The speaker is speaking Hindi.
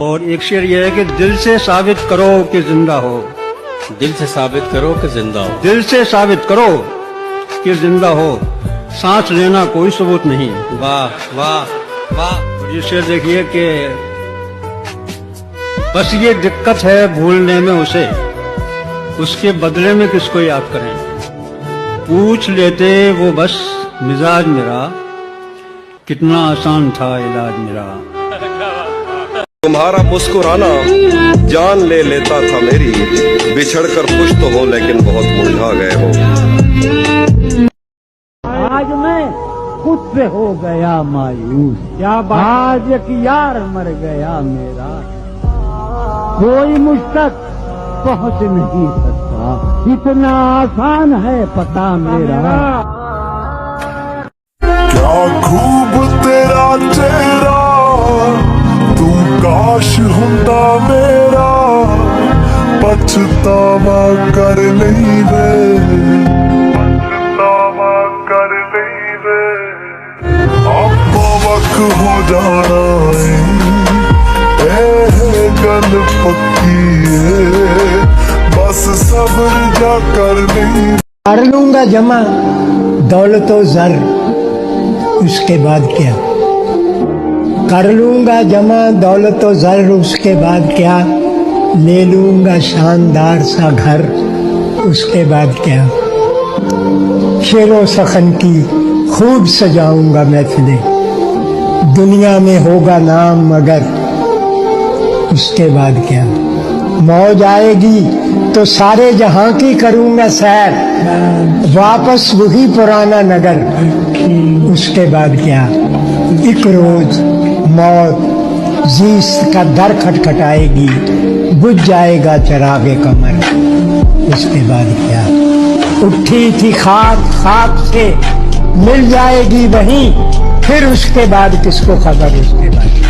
और एक शेर ये है कि दिल से साबित करो कि जिंदा हो। दिल से साबित करो कि जिंदा हो। दिल से साबित करो कि जिंदा हो, सांस लेना कोई सबूत नहीं। वाह वाह वाह। और ये शेर देखिए कि बस ये दिक्कत है भूलने में उसे, उसके बदले में किसको याद करें। पूछ लेते वो बस मिजाज मेरा, कितना आसान था इलाज मेरा। तुम्हारा मुस्कुराना जान ले लेता था मेरी, बिछड़कर खुश तो हो लेकिन बहुत मुरझा गए हो। आज मैं खुद से हो गया मायूस, क्या आज एक यार मर गया मेरा, कोई मुझ तक पहुंच नहीं सकता, इतना आसान है पता मेरा। क्या खूब तेरा चेहरा, तू काश हुंदा मेरा, पछतावा कर नहीं वे, पछतावा कर नहीं वे। आपको वक्त हो जाना है गल पक्की है, बस सब्र जा कर नहीं। कर लूंगा जमा दौलत व ज़र, उसके बाद क्या। कर लूंगा जमा दौलत व ज़र, उसके बाद क्या। ले लूंगा शानदार सा घर, उसके बाद क्या। शेरो सखन की खूब सजाऊंगा महफिलें, दुनिया में होगा नाम मगर, उसके बाद क्या। मौज आएगी तो सारे जहां की करूंगा सैर, वापस वही पुराना नगर, उसके बाद क्या। एक रोज मौत जीस्त का दर खटखटाएगी, बुझ जाएगा चिरागे कमर, उसके बाद क्या। उठी थी खाक खाक से मिल जाएगी वहीं, फिर उसके बाद किसको खबर, उसके बाद